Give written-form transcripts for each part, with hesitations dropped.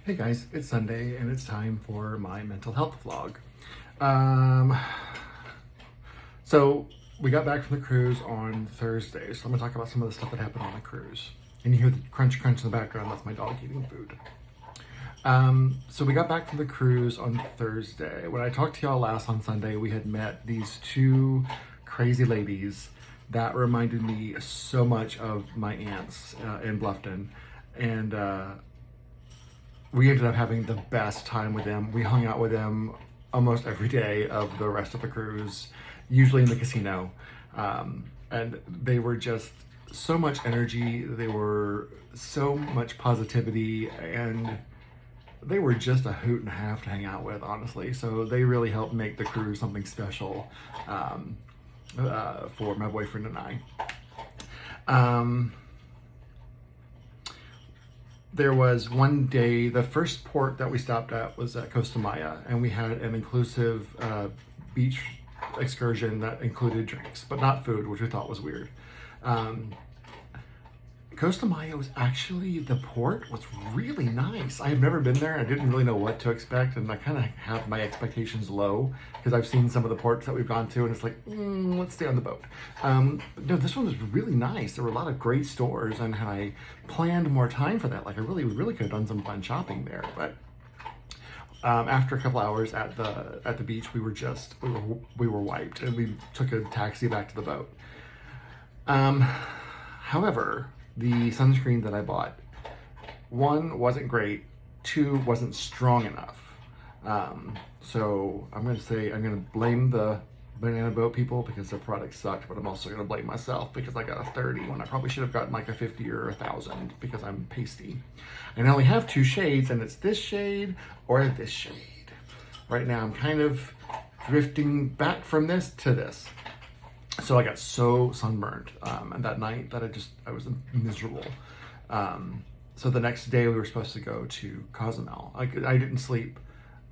Hey guys, it's Sunday and it's time for my mental health vlog. Um, so we got back from the cruise on Thursday, so I'm gonna talk about some of the stuff that happened on the cruise. And you hear the crunch crunch in the background, that's my dog eating food. So we got back from the cruise on Thursday. When I talked to y'all last on Sunday, we had met these two crazy ladies that reminded me so much of my aunts in Bluffton. And we ended up having the best time with them. We hung out with them almost every day of the rest of the cruise, usually in the casino. And they were just so much energy. They were so much positivity, and they were just a hoot and a half to hang out with, honestly. So they really helped make the cruise something special for my boyfriend and I. There was one day, the first port that we stopped at was at Costa Maya, and we had an inclusive beach excursion that included drinks, but not food, which we thought was weird. Costa Maya was actually, the port was really nice. I have never been there. I didn't really know what to expect, and I kind of have my expectations low because I've seen some of the ports that we've gone to, and it's like, let's stay on the boat. No, this one was really nice. There were a lot of great stores, and had I planned more time for that, like I really could have done some fun shopping there. But after a couple hours at the beach, we were wiped, and we took a taxi back to the boat. However, the sunscreen that I bought, one, wasn't great, two, wasn't strong enough. So I'm gonna blame the Banana Boat people because their product sucked, but I'm also gonna blame myself because I got a 30 when I probably should have gotten like a 50 or 1,000 because I'm pasty. And I only have two shades, and it's this shade or this shade. Right now I'm kind of drifting back from this to this. So I got so sunburned that night that I was miserable. So the next day we were supposed to go to Cozumel. I didn't sleep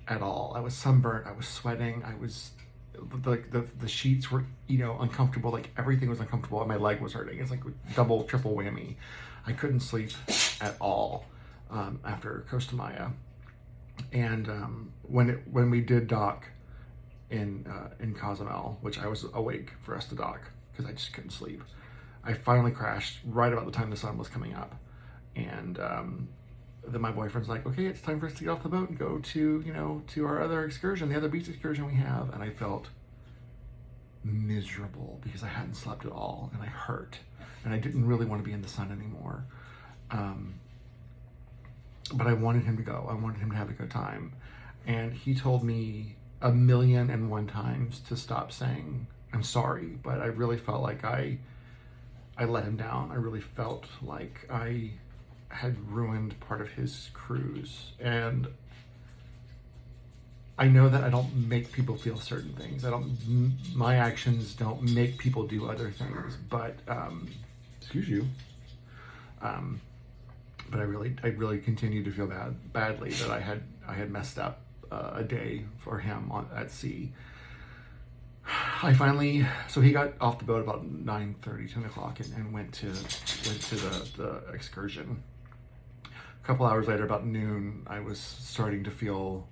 at all. I was sunburnt. I was sweating. I was the sheets were uncomfortable. Like everything was uncomfortable, and my leg was hurting. It's like double, triple whammy. I couldn't sleep at all after Costa Maya. And when we did dock in Cozumel, which I was awake for us to dock because I just couldn't sleep, I finally crashed right about the time the sun was coming up. And then my boyfriend's like, okay, it's time for us to get off the boat and go to our other excursion, the other beach excursion we have. And I felt miserable because I hadn't slept at all, and I hurt, and I didn't really want to be in the sun anymore. But I wanted him to go. I wanted him to have a good time. And he told me 1,000,001 times to stop saying I'm sorry, but I really felt like I let him down. I really felt like I had ruined part of his cruise. And I know that I don't make people feel certain things. My actions don't make people do other things, but excuse you. But I really continued to feel badly that I had messed up a day for him at sea. So he got off the boat about 9:30, 10 o'clock, and went to the excursion. A couple hours later, about noon, I was starting to feel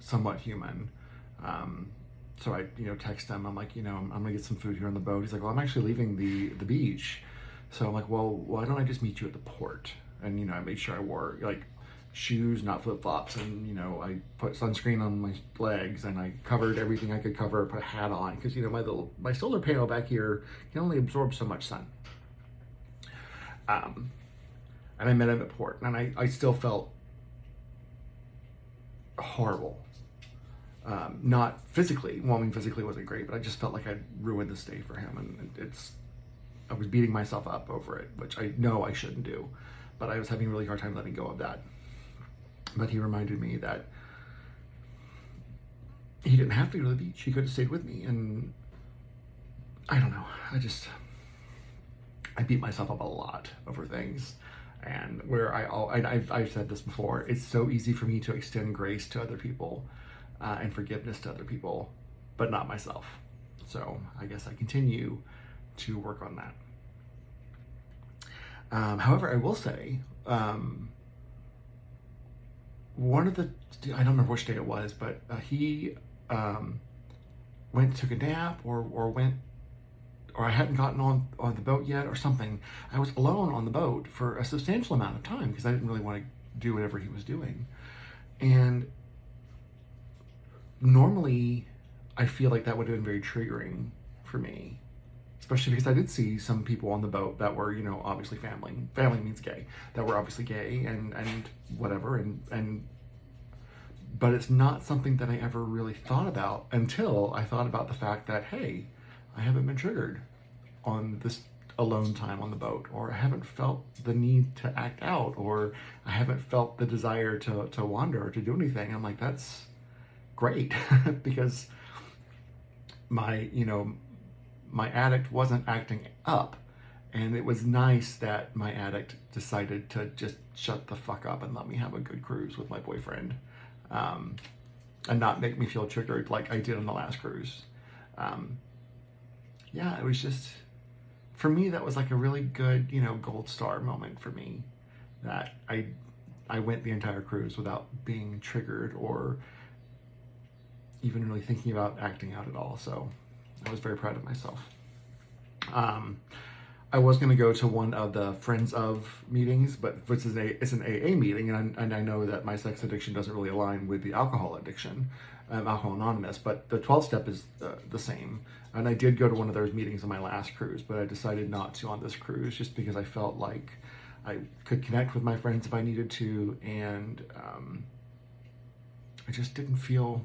somewhat human. So I text him. I'm like, I'm gonna get some food here on the boat. He's like, well, I'm actually leaving the beach. So I'm like, well, why don't I just meet you at the port? And I made sure I wore like shoes, not flip-flops, and I put sunscreen on my legs, and I covered everything I could cover, put a hat on, because my solar panel back here can only absorb so much sun. And I met him at port, and I still felt horrible. Not physically, physically wasn't great, but I just felt like I'd ruined this day for him, and I was beating myself up over it, which I know I shouldn't do, but I was having a really hard time letting go of that. But he reminded me that he didn't have to go to the beach. He could have stayed with me. And I don't know. I beat myself up a lot over things. And where I've said this before, it's so easy for me to extend grace to other people and forgiveness to other people, but not myself. So I guess I continue to work on that. However, I will say, one of the, I don't remember which day it was, but he went, took a nap, or went, or I hadn't gotten on the boat yet or something. I was alone on the boat for a substantial amount of time because I didn't really want to do whatever he was doing. And normally I feel like that would have been very triggering for me, especially because I did see some people on the boat that were, you know, obviously family means gay, that were obviously gay and whatever, and but it's not something that I ever really thought about until I thought about the fact that, hey, I haven't been triggered on this alone time on the boat, or I haven't felt the need to act out, or I haven't felt the desire to wander or to do anything. I'm like, that's great because my addict wasn't acting up, and it was nice that my addict decided to just shut the fuck up and let me have a good cruise with my boyfriend, and not make me feel triggered like I did on the last cruise. Yeah, it was just, for me, that was like a really good, you know, gold star moment for me, that I went the entire cruise without being triggered or even really thinking about acting out at all. So I was very proud of myself. I was going to go to one of the Friends of meetings, but it's an AA meeting, and I know that my sex addiction doesn't really align with the alcohol addiction, Alcohol Anonymous, but the 12 step is the same. And I did go to one of those meetings on my last cruise, but I decided not to on this cruise just because I felt like I could connect with my friends if I needed to, and I just didn't feel,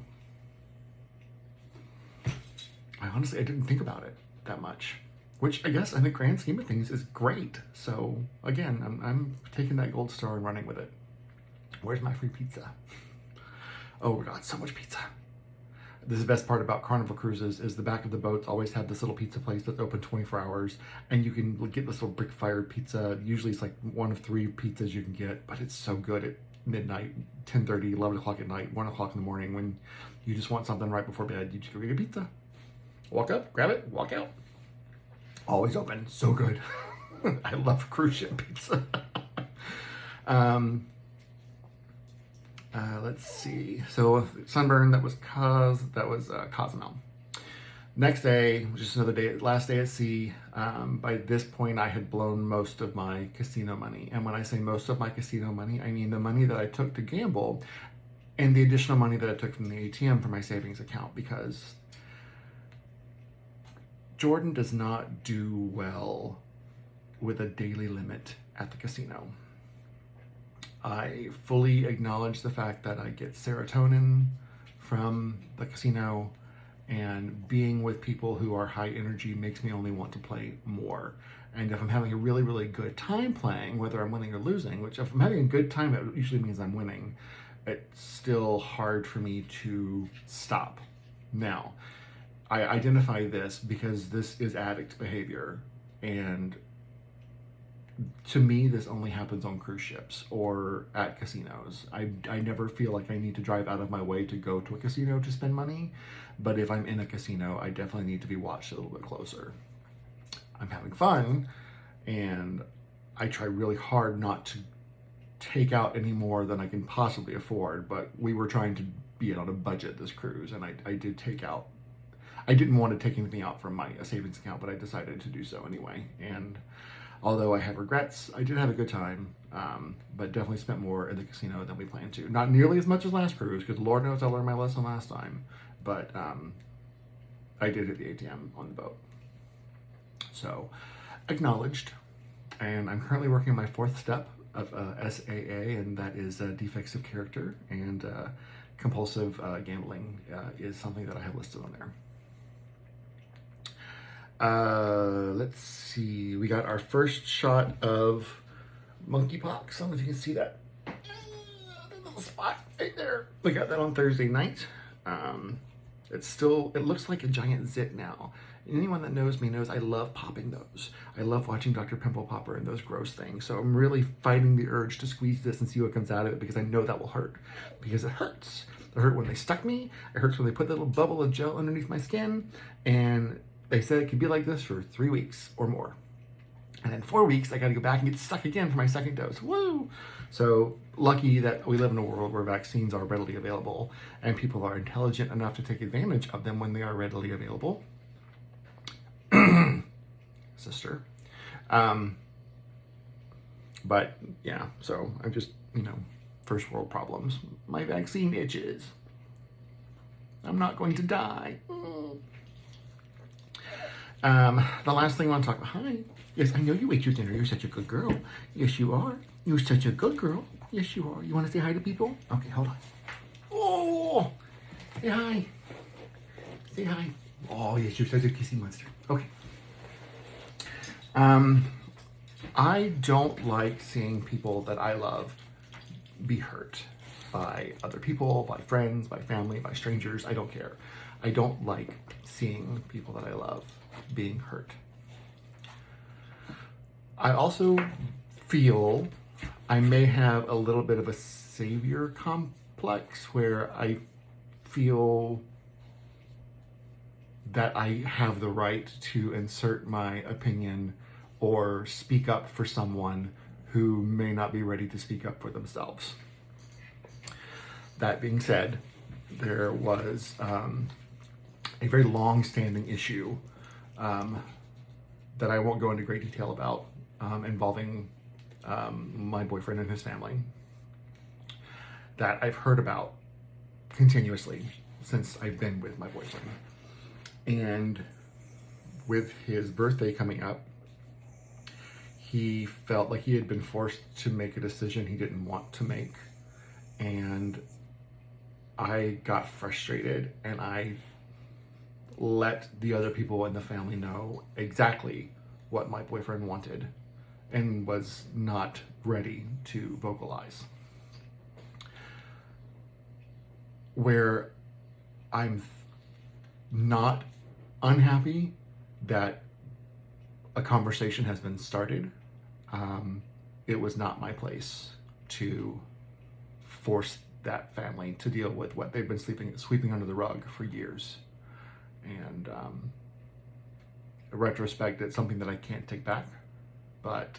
I didn't think about it that much, which I guess in the grand scheme of things is great. So again, I'm taking that gold star and running with it. Where's my free pizza? Oh my God, so much pizza. This is the best part about Carnival cruises, is the back of the boats always have this little pizza place that's open 24 hours, and you can get this little brick fired pizza. Usually it's like one of 3 pizzas you can get, but it's so good at midnight, 10:30, 11 o'clock at night, 1 o'clock in the morning, when you just want something right before bed. You just go get a pizza, walk up, grab it, walk out. Always open, so good. I love cruise ship pizza. Let's see. So sunburn, that was Cozumel. Next day, just another day, last day at sea. By this point, I had blown most of my casino money. And when I say most of my casino money, I mean the money that I took to gamble and the additional money that I took from the ATM for my savings account, because Jordan does not do well with a daily limit at the casino. I fully acknowledge the fact that I get serotonin from the casino, and being with people who are high energy makes me only want to play more. And if I'm having a really, really good time playing, whether I'm winning or losing, which if I'm having a good time, it usually means I'm winning, it's still hard for me to stop. Now, I identify this because this is addict behavior, and to me, this only happens on cruise ships or at casinos. I never feel like I need to drive out of my way to go to a casino to spend money, but if I'm in a casino, I definitely need to be watched a little bit closer. I'm having fun, and I try really hard not to take out any more than I can possibly afford, but we were trying to be on a budget this cruise, and I did take out, I didn't want to take anything out from my savings account, but I decided to do so anyway. And although I have regrets, I did have a good time, but definitely spent more in the casino than we planned to. Not nearly as much as last cruise, because Lord knows I learned my lesson last time, but I did hit the ATM on the boat. So, acknowledged. And I'm currently working on my 4th step of SAA, and that is defects of character, and compulsive gambling is something that I have listed on there. Let's see. We got our first shot of monkeypox. I don't know if you can see that. The little spot right there. We got that on Thursday night. It looks like a giant zit now. And anyone that knows me knows I love popping those. I love watching Dr. Pimple Popper and those gross things. So I'm really fighting the urge to squeeze this and see what comes out of it, because I know that will hurt. Because it hurts. It hurt when they stuck me. It hurts when they put that little bubble of gel underneath my skin. And they said it could be like this for 3 weeks or more. And in 4 weeks, I got to go back and get stuck again for my second dose. Woo! So lucky that we live in a world where vaccines are readily available and people are intelligent enough to take advantage of them when they are readily available. Sister. But yeah, so I'm just, first world problems. My vaccine itches. I'm not going to die. The last thing I want to talk about. Hi. Yes, I know you ate your dinner. You're such a good girl. Yes, you are. You're such a good girl. Yes, you are. You want to say hi to people? Okay, hold on. Oh, say hi. Say hi. Oh, yes, you're such a kissy monster. Okay. I don't like seeing people that I love be hurt by other people, by friends, by family, by strangers. I don't care. I don't like seeing people that I love being hurt. I also feel I may have a little bit of a savior complex where I feel that I have the right to insert my opinion or speak up for someone who may not be ready to speak up for themselves. That being said, there was a very long-standing issue that I won't go into great detail about involving my boyfriend and his family that I've heard about continuously since I've been with my boyfriend. And with his birthday coming up, he felt like he had been forced to make a decision he didn't want to make. And I got frustrated and I let the other people in the family know exactly what my boyfriend wanted and was not ready to vocalize. Where I'm not unhappy that a conversation has been started, it was not my place to force that family to deal with what they've been sweeping under the rug for years. And in retrospect, it's something that I can't take back, but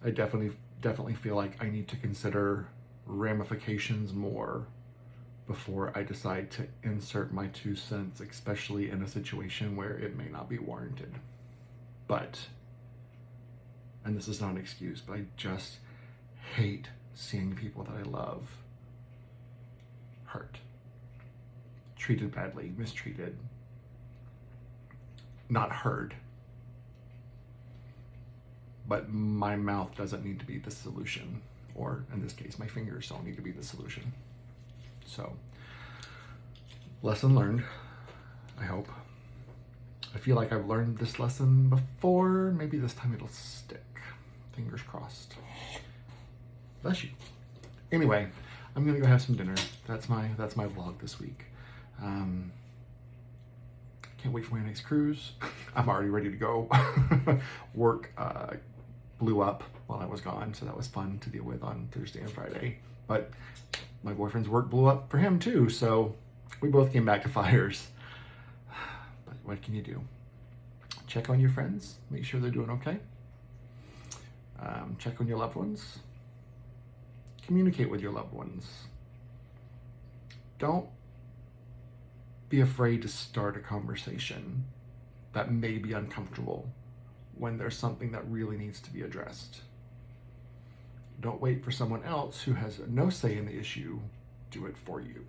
I definitely feel like I need to consider ramifications more before I decide to insert my 2 cents, especially in a situation where it may not be warranted. But, and this is not an excuse, but I just hate seeing people that I love hurt, treated badly, mistreated, not heard. But my mouth doesn't need to be the solution, or in this case, my fingers don't need to be the solution. So, lesson learned, I hope. I feel like I've learned this lesson before. Maybe this time it'll stick. Fingers crossed. Bless you. Anyway, I'm gonna go have some dinner. That's my vlog this week. Can't wait for my next cruise. I'm already ready to go. Work blew up while I was gone, so that was fun to deal with on Thursday and Friday. But my boyfriend's work blew up for him too, so we both came back to fires. But what can you do? Check on your friends, make sure they're doing okay. Check on your loved ones. Communicate with your loved ones. Don't be afraid to start a conversation that may be uncomfortable when there's something that really needs to be addressed. Don't wait for someone else who has no say in the issue do it for you.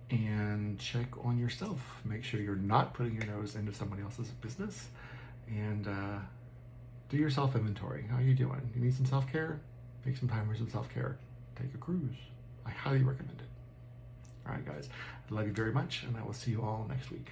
And check on yourself. Make sure you're not putting your nose into somebody else's business. And do your self-inventory. How are you doing? You need some self-care? Make some time for some self-care. Take a cruise. I highly recommend it. All right, guys. I love you very much, and I will see you all next week.